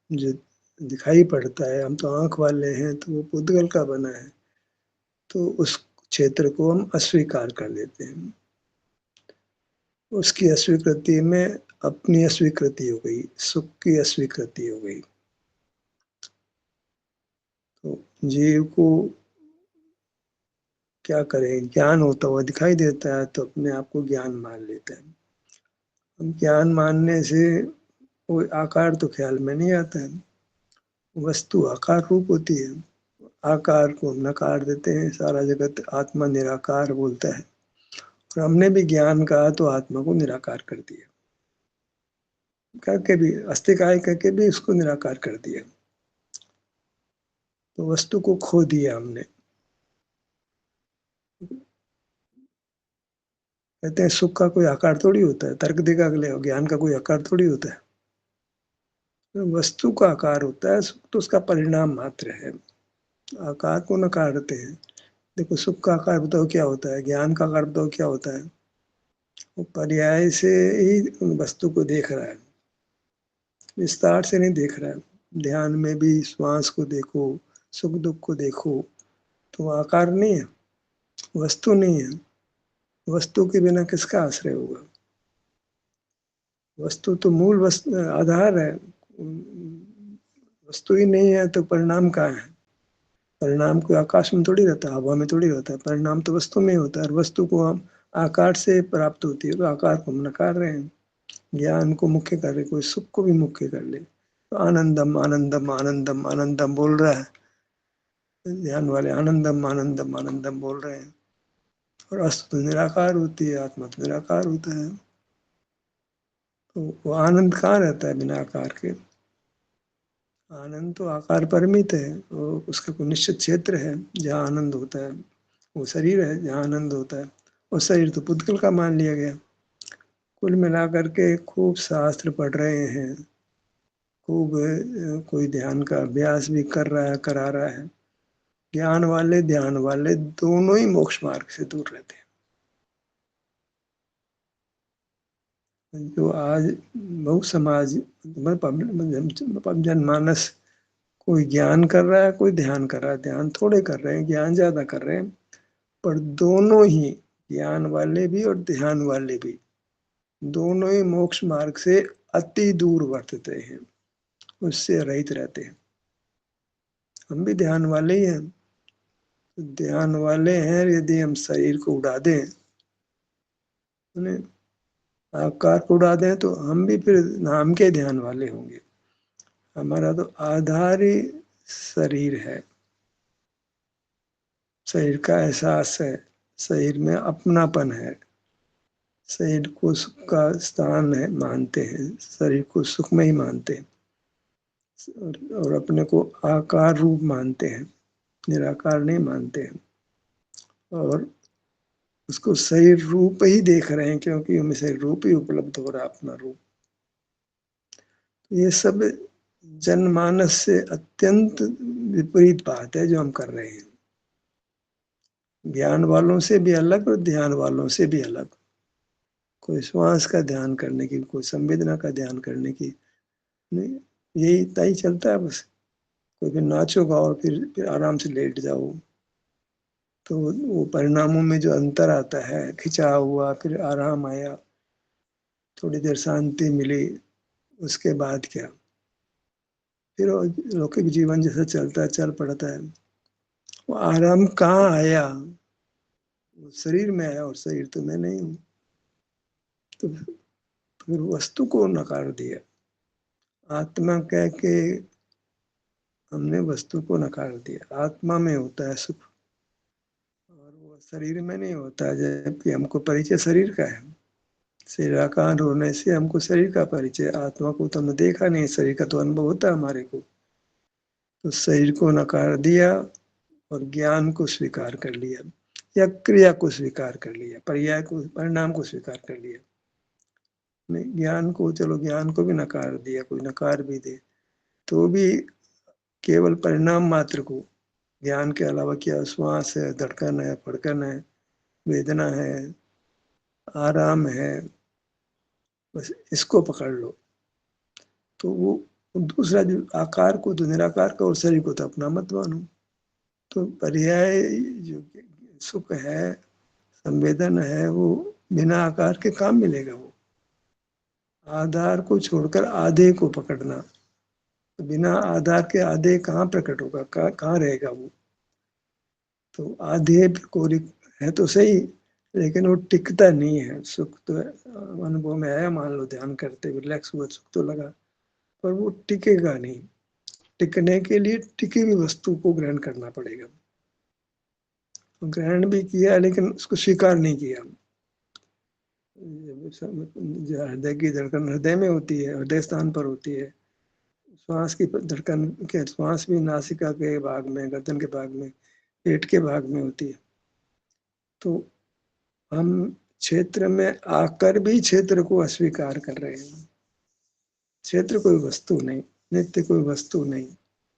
जो दिखाई पड़ता है, हम तो आँख वाले हैं, तो वो पुद्गल का बना है, तो उस क्षेत्र को हम अस्वीकार कर देते हैं। उसकी अस्वीकृति में अपनी अस्वीकृति हो गई, सुख की अस्वीकृति हो गई। तो जीव को क्या करें, ज्ञान होता हुआ दिखाई देता है तो अपने आप को ज्ञान मान लेते हैं। हम ज्ञान मानने से वो आकार तो ख्याल में नहीं आता है, वस्तु आकार रूप होती है, आकार को हम नकार देते हैं, सारा जगत आत्मा निराकार बोलता है, और हमने भी ज्ञान कहा तो आत्मा को निराकार कर दिया, कह के भी अस्तिकाय कह के भी उसको निराकार कर दिया, तो वस्तु को खो दिया हमने। कहते हैं सुख का कोई आकार थोड़ी होता है, तर्क देगा अगले, ज्ञान का कोई आकार थोड़ी होता है, तो वस्तु का आकार होता है, सुख तो उसका परिणाम मात्र है, आकार को नकारते हैं। देखो सुख का आकार बताओ क्या होता है, ज्ञान का आकार बताओ क्या होता है, वो पर्याय से ही वस्तु को देख रहा है, विस्तार से नहीं देख रहा है। ध्यान में भी श्वास को देखो, सुख दुख को देखो, तो वो आकार नहीं है, वस्तु नहीं है, वस्तु के बिना किसका आश्रय होगा, वस्तु तो मूल वस्तु आधार है, वस्तु ही नहीं है तो परिणाम कहाँ है, परिणाम कोई आकाश में थोड़ी रहता है, हवा में थोड़ी रहता है, परिणाम तो वस्तु में होता है, और वस्तु को हम आकार से प्राप्त होती है, तो आकार को हम नकार रहे हैं, ज्ञान को मुख्य कर रहे, कोई सुख को भी मुख्य कर ले, तो आनंदम आनंदम आनंदम आनंदम बोल रहा है, ध्यान वाले आनंदम आनंदम आनंदम बोल रहे हैं, और अस्त तो निराकार होती है, आत्मा तो निराकार होता है, तो वो आनंद कहाँ रहता है बिना आकार के, आनंद तो आकार परिमित है, वो उसका कोई निश्चित क्षेत्र है जहाँ आनंद होता है, वो शरीर है जहाँ आनंद होता है, और शरीर तो पुद्गल का मान लिया गया। कुल मिलाकर के खूब शास्त्र पढ़ रहे हैं, खूब कोई ध्यान का अभ्यास भी कर रहा है, करा रहा है, ज्ञान वाले ध्यान वाले दोनों ही मोक्ष मार्ग से दूर रहते हैं। जो आज बहु समाज जनमानस, कोई ज्ञान कर रहा है, कोई ध्यान कर रहा है, ध्यान थोड़े कर रहे हैं, ज्ञान ज्यादा कर रहे हैं, पर दोनों ही, ज्ञान वाले भी और ध्यान वाले भी, दोनों ही मोक्ष मार्ग से अति दूर वर्तते हैं, उससे रहित रहते हैं। हम भी ध्यान वाले ही हैं, ध्यान वाले हैं, यदि हम शरीर को उड़ा दें, आकार को उड़ा दें, तो हम भी फिर नाम के ध्यान वाले होंगे। हमारा तो आधार ही शरीर है, शरीर का एहसास है, शरीर में अपनापन है, शरीर को सुख का स्थान है मानते हैं, शरीर को सुख में ही मानते हैं, और अपने को आकार रूप मानते हैं, निराकार नहीं मानते हैं, और उसको शरीर रूप ही देख रहे हैं, क्योंकि हमें शरीर रूप ही उपलब्ध हो रहा है, अपना रूप। ये सब जनमानस से अत्यंत विपरीत बात है जो हम कर रहे हैं, ज्ञान वालों से भी अलग और ध्यान वालों से भी अलग। कोई श्वास का ध्यान करने की, कोई संवेदना का ध्यान करने की नहीं, यही इतना ही चलता है बस। कोई फिर नाचो गाओ, फिर आराम से लेट जाओ, तो वो परिणामों में जो अंतर आता है, खिंचाव हुआ, फिर आराम आया, थोड़ी देर शांति मिली, उसके बाद क्या, फिर लौकिक जीवन जैसा चलता है, चल पड़ता है। वो आराम कहाँ आया, वो शरीर में आया, और शरीर तो मैं नहीं हूँ, तो फिर वस्तु को नकार दिया, आत्मा कह के हमने वस्तु को नकार दिया। आत्मा में होता है सुख, और वो शरीर में नहीं होता, जबकि हमको परिचय शरीर का है, शरीराकार होने से हमको शरीर का परिचय, आत्मा को तो हमने देखा नहीं, शरीर का तो अनुभव होता है हमारे को, तो शरीर को नकार दिया और ज्ञान को स्वीकार कर लिया, या क्रिया को स्वीकार कर लिया, पर्याय को, परिणाम को स्वीकार कर लिया। नहीं, ज्ञान को, चलो ज्ञान को भी नकार दिया, कोई नकार भी दे तो भी केवल परिणाम मात्र को, ज्ञान के अलावा क्या, श्वास है, धड़कन है, फड़कन है, वेदना है, आराम है, बस इसको पकड़ लो, तो वो दूसरा जो आकार को तो निराकार का और शरीर को तो अपना मत मानो। तो पर्याय जो सुख है, संवेदन है, वो बिना आकार के काम मिलेगा। वो आधार को छोड़कर आधे को पकड़ना, तो बिना आधार के आधे कहाँ प्रकट होगा, कहाँ रहेगा वो। तो आधे को है तो सही, लेकिन वो टिकता नहीं है। सुख तो अनुभव में आया, मान लो ध्यान करते रिलैक्स हुआ, सुख तो लगा, पर वो टिकेगा नहीं। टिकने के लिए टिकी हुई वस्तु को ग्रहण करना पड़ेगा। तो ग्रहण भी किया लेकिन उसको स्वीकार नहीं किया। हृदय की धड़कन हृदय में होती है, हृदय स्थान पर होती है। श्वास की धड़कन के श्वास भी नासिका के भाग में, गर्दन के भाग में, पेट के भाग में होती है। तो हम क्षेत्र में आकर भी क्षेत्र को अस्वीकार कर रहे हैं। क्षेत्र कोई वस्तु नहीं, नित्य कोई वस्तु नहीं,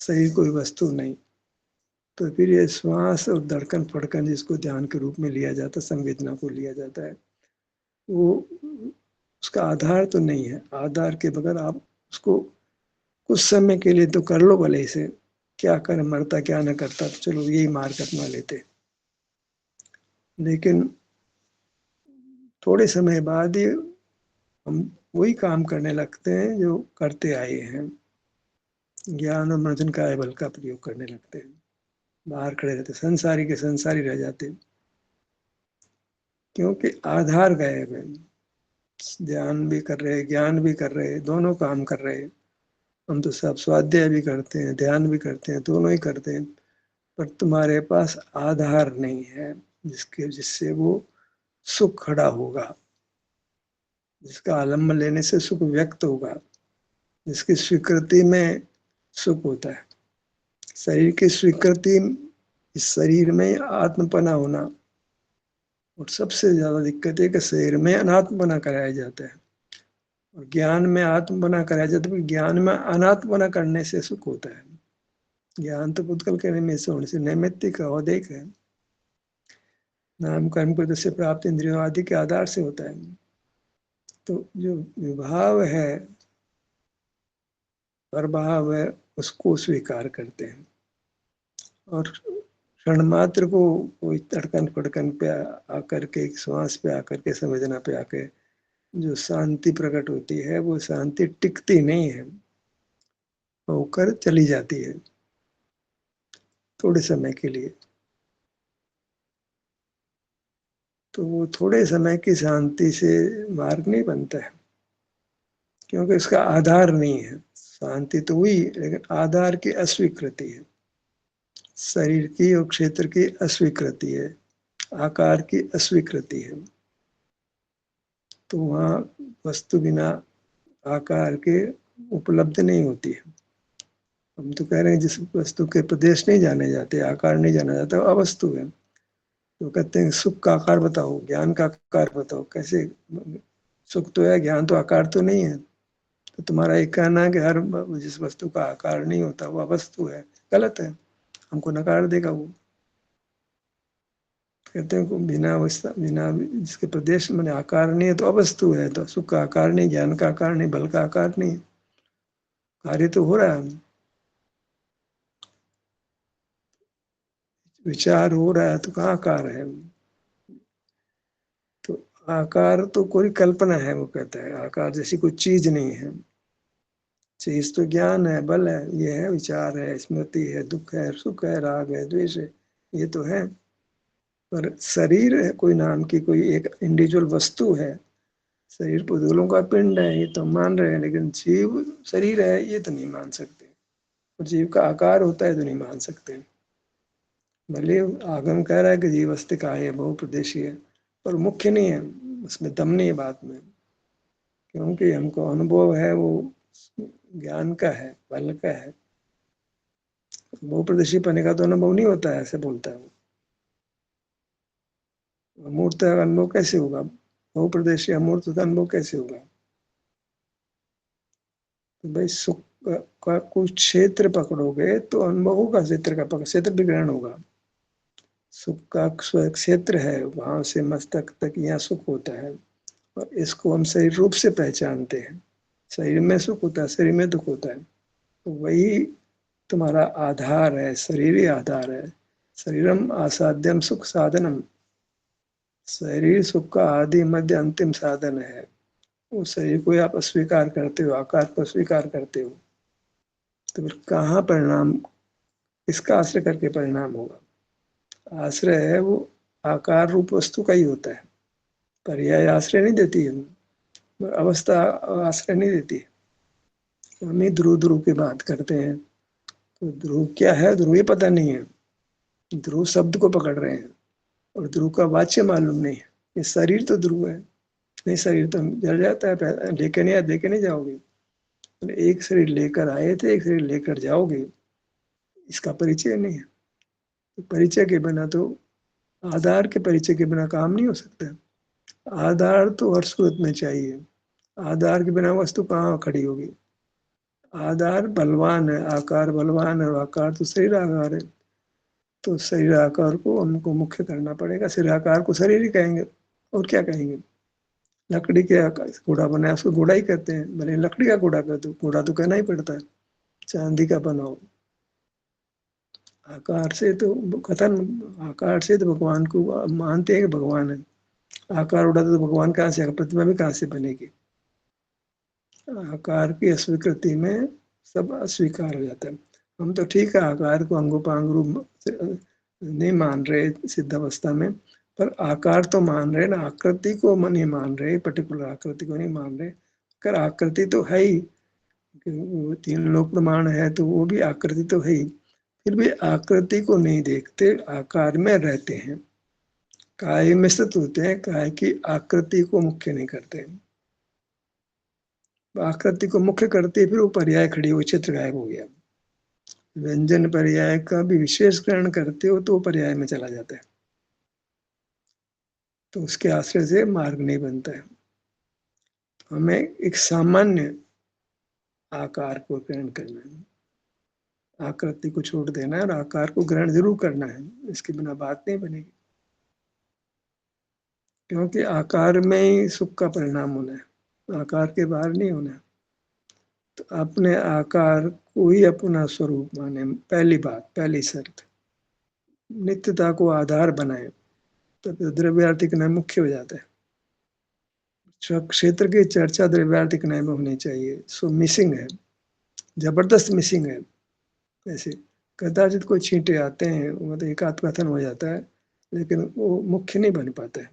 शरीर कोई वस्तु नहीं। तो फिर ये श्वास और धड़कन फड़कन जिसको ध्यान के रूप में लिया जाता है, संवेदना को लिया जाता है, वो उसका आधार तो नहीं है। आधार के बगैर आप उसको कुछ समय के लिए तो कर लो भले से, क्या कर मरता क्या न करता, तो चलो यही मार्ग अपना लेते। लेकिन थोड़े समय बाद ही हम वही काम करने लगते हैं जो करते आए हैं। ज्ञान और मनोरंजन का बल का प्रयोग करने लगते हैं, बाहर खड़े रहते, संसारी के संसारी रह जाते, क्योंकि आधार गायब है। ध्यान भी कर रहे, ज्ञान भी कर रहे, दोनों काम कर रहे। हम तो सब स्वाध्याय भी करते हैं, ध्यान भी करते हैं, दोनों ही करते हैं, पर तुम्हारे पास आधार नहीं है जिससे वो सुख खड़ा होगा, जिसका आलम्बन लेने से सुख व्यक्त होगा, जिसकी स्वीकृति में सुख होता है। शरीर की स्वीकृति, इस शरीर में आत्मपना होना, और सबसे ज्यादा दिक्कत है कि शरीर में अनात्मपना कराया जाता है, और ज्ञान में आत्मपना कराया जाता है। ज्ञान में अनात्मपना करने से सुख होता है। ज्ञान तो पुद्गल के निमित्त से होने से नैमित्तिक औदैक है, नाम कर्म को जैसे प्राप्त इंद्रियों आदि के आधार से होता है। तो जो विभाव है, प्रभाव है, उसको स्वीकार करते हैं, और क्षण मात्र को कोई धड़कन फड़कन पे आकर के, श्वास पे आकर के, संवेदना पे आकर जो शांति प्रकट होती है, वो शांति टिकती नहीं है, होकर चली जाती है थोड़े समय के लिए। तो वो थोड़े समय की शांति से मार्ग नहीं बनता है, क्योंकि उसका आधार नहीं है। शांति तो हुई, लेकिन आधार की अस्वीकृति है, शरीर की और क्षेत्र की अस्वीकृति है, आकार की अस्वीकृति है। तो वहाँ वस्तु बिना आकार के उपलब्ध नहीं होती है। हम तो कह रहे हैं जिस वस्तु के प्रदेश नहीं जाने जाते, आकार नहीं जाना जाता, वो अवस्तु है। तो कहते हैं सुख का आकार बताओ, ज्ञान का आकार बताओ, कैसे? सुख तो है, ज्ञान तो आकार तो नहीं है। तो तुम्हारा एक कहना है कि हर जिस वस्तु का आकार नहीं होता वो अवस्तु है, गलत है, हमको नकार देगा वो। कहते हैं बिना अवस्था, बिना जिसके प्रदेश में आकार नहीं है तो अवस्तु है। तो सुख का आकार नहीं, ज्ञान का आकार नहीं, बल का आकार नहीं, कार्य तो हो रहा है, विचार हो रहा है, तो कहाँ आकार है? तो आकार तो कोई कल्पना है, वो कहता है आकार जैसी कोई चीज नहीं है। चीज तो ज्ञान है, बल है, ये है, विचार है, स्मृति है, दुख है, सुख है, राग है, द्वेष है, ये तो है। पर शरीर है कोई नाम की, कोई एक इंडिविजुअल वस्तु है। शरीर पुद्गलों का पिंड है, ये तो मान रहे हैं, लेकिन जीव शरीर है ये तो नहीं मान सकते। और जीव का आकार होता है तो नहीं मान सकते। भले आगम कह रहा है कि जीव अस्तिका है, बहुप्रदेशी है, पर मुख्य नहीं है, उसमें दम नहीं है बात में। क्योंकि हमको अनुभव है वो ज्ञान का है, बल का है। बहुप्रदेशी पने का तो अनुभव नहीं होता है, ऐसे बोलता है वो। अमूर्त का अनुभव कैसे होगा? बहुप्रदेशी अमूर्त का अनुभव कैसे होगा? तो भाई सुख का कुछ क्षेत्र पकड़ोगे तो अनुभव होगा, क्षेत्र का पकड़, क्षेत्र भी ग्रहण होगा। सुख का क्षेत्र है, वहां से मस्तक तक यहाँ सुख होता है, और इसको हम शरीर रूप से पहचानते हैं। शरीर में सुख होता है, शरीर में दुख होता है। तो वही तुम्हारा आधार है, शरीर ही आधार है। शरीरम आसाध्यम सुख साधनम, शरीर सुख का आदि मध्य अंतिम साधन है। उस शरीर को आप अस्वीकार करते हो, आकार को अस्वीकार करते हो, तो फिर कहाँ परिणाम, किसका आश्रय करके परिणाम होगा? आश्रय है वो आकार रूप वस्तु का ही होता है। पर्याय आश्रय नहीं देती है, अवस्था आश्रय नहीं देती है। हम ही ध्रुव ध्रुव की बात करते हैं, तो ध्रुव क्या है, ध्रुव ही पता नहीं है। ध्रुव शब्द को पकड़ रहे हैं और ध्रुव का वाच्य मालूम नहीं है। ये शरीर तो ध्रुव है, नहीं शरीर तो जल जाता है, लेके नहीं जाओगे। तो एक शरीर लेकर आए थे, एक शरीर लेकर जाओगे, इसका परिचय नहीं है। तो परिचय के बिना तो, आधार के परिचय के बिना काम नहीं हो सकता। आधार तो हर सूरत में चाहिए, आधार के बिना वस्तु कहाँ खड़ी होगी। आधार बलवान है, आकार बलवान है, आकार तो शरीर आकार है। तो शरीर आकार को हमको मुख्य करना पड़ेगा। शरीर आकार को शरीर ही कहेंगे, और क्या कहेंगे। लकड़ी के आकार घोड़ा बनाया, उसको घोड़ा ही कहते हैं, भले लकड़ी का घोड़ा कर दो, घोड़ा तो कहना ही पड़ता है। चांदी का बनाओ, आकार से तो कथन, आकार से तो भगवान को मानते हैं कि भगवान है। आकार उड़ाते तो भगवान कहाँ से, प्रतिमा भी कहाँ से बनेगी। आकार की अस्वीकृति में सब अस्वीकार हो जाता है। हम तो ठीक है, आकार को अंगोपांग रूप नहीं मान रहे सिद्ध अवस्था में, पर आकार तो मान रहे ना, आकृति को नहीं मान रहे, पर्टिकुलर आकृति को नहीं मान रहे। अगर आकृति तो है ही, वो तीन लोक प्रमाण है, तो वो भी आकृति तो है ही, फिर भी आकृति को नहीं देखते, आकार में रहते हैं, काय में स्थित होते हैं, काय की आकृति को मुख्य नहीं करते। आकृति को मुख्य करते फिर वो पर्याय खड़ी हुई, चित्र गायब हो गया। व्यंजन पर्याय का भी विशेष ग्रहण करते हो तो पर्याय में चला जाता है, तो उसके आश्रय से मार्ग नहीं बनता है। हमें एक सामान्य आकार को ग्रहण करना है, आकृति को छोड़ देना है और आकार को ग्रहण जरूर करना है, इसके बिना बात नहीं बनेगी। क्योंकि आकार में ही सुख का परिणाम होना है, आकार के बाहर नहीं होना है। तो अपने आकार को ही अपना स्वरूप माने, पहली बात, पहली शर्त। नित्यता को आधार बनाए, तो द्रव्यार्थिक न्याय मुख्य हो जाता है। क्षेत्र की चर्चा द्रव्यार्थिक न्याय में होनी चाहिए, सो मिसिंग है, जबरदस्त मिसिंग है। ऐसे कदाचित कोई छींटे आते हैं, मतलब एक आध कथन हो जाता है, लेकिन वो मुख्य नहीं बन पाता है।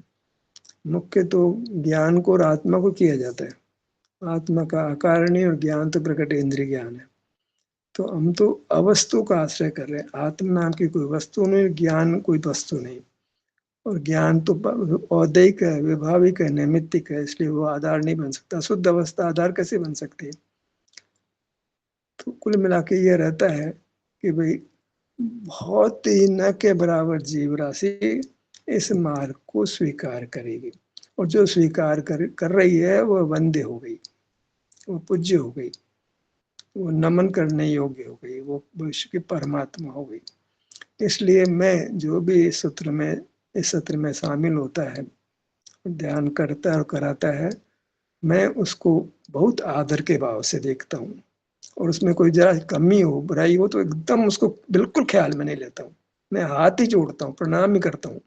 मुख्य तो ज्ञान को और आत्मा को किया जाता है, आत्मा का अकारणीय और ज्ञान तो प्रकट इंद्रिय ज्ञान है। तो हम तो अवस्तु का आश्रय कर रहे हैं, आत्म नाम की कोई वस्तु नहीं, ज्ञान कोई वस्तु नहीं। और ज्ञान तो औदैहिक है, विभाविक है, नैमित्तिक है, इसलिए वो आधार नहीं बन सकता। शुद्ध अवस्था आधार कैसे बन सकती है? तो कुल मिला के ये रहता है कि भाई बहुत ही न के बराबर जीव राशि इस मार्ग को स्वीकार करेगी, और जो स्वीकार कर रही है वो वंद्य हो गई, वो पूज्य हो गई, वो नमन करने योग्य हो गई, वो भविष्य की परमात्मा हो गई। इसलिए मैं जो भी इस सत्र में शामिल होता है, ध्यान करता है और कराता है, मैं उसको बहुत आदर के भाव से देखता हूँ, और उसमें कोई जरा कमी हो, बुराई हो, तो एकदम उसको बिल्कुल ख्याल में नहीं लेता हूँ। मैं हाथ ही जोड़ता हूँ, प्रणाम ही करता हूँ,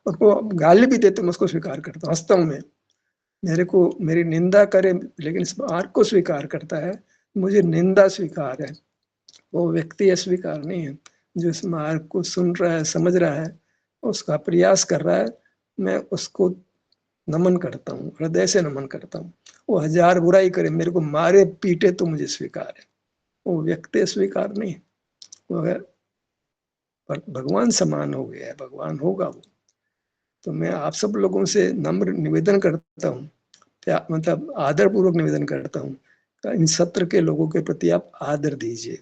और को गाली भी देते मैं उसको स्वीकार करता हूँ, हंसता हूँ मैं। मेरे को मेरी निंदा करे लेकिन इस मार्ग को स्वीकार करता है, मुझे निंदा स्वीकार है, वो व्यक्ति अस्वीकार नहीं है। जो इस मार्ग को सुन रहा है, समझ रहा है, उसका प्रयास कर रहा है, मैं उसको नमन करता हूँ, हृदय से नमन करता हूँ। वो हजार बुराई करे, मेरे को मारे पीटे, तो मुझे स्वीकार है। वो व्यक्ति स्वीकार नहीं है, वो है भगवान समान हो गया है, भगवान होगा वो। तो मैं आप सब लोगों से नम्र निवेदन करता हूँ, मतलब आदर पूर्वक निवेदन करता हूँ, इन सत्र के लोगों के प्रति आप आदर दीजिए,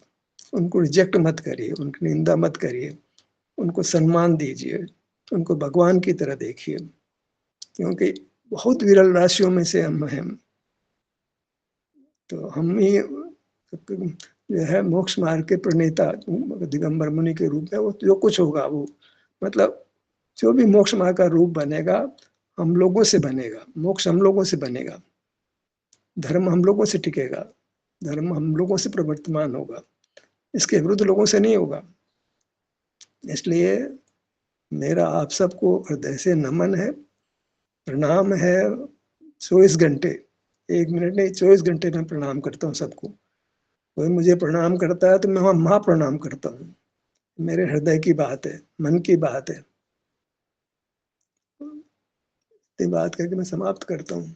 उनको रिजेक्ट मत करिए, उनकी निंदा मत करिए, उनको सम्मान दीजिए, उनको भगवान की तरह देखिए, क्योंकि बहुत विरल राशियों में से हम हैं। तो हम ही जो है मोक्ष मार्ग के प्रणेता दिगंबर मुनि के रूप में, वो जो कुछ होगा वो, मतलब जो भी मोक्ष मार्ग का रूप बनेगा, हम लोगों से बनेगा, मोक्ष हम लोगों से बनेगा, धर्म हम लोगों से टिकेगा, धर्म हम लोगों से प्रवर्तमान होगा, इसके विरुद्ध लोगों से नहीं होगा। इसलिए मेरा आप सबको हृदय से नमन है, प्रणाम है। 24 घंटे, 1 मिनट नहीं, 24 घंटे में प्रणाम करता हूँ सबको। कोई मुझे प्रणाम करता है तो मैं वहाँ महाप्रणाम करता हूँ। मेरे हृदय की बात है, मन की बात है। इतनी बात करके मैं समाप्त करता हूँ।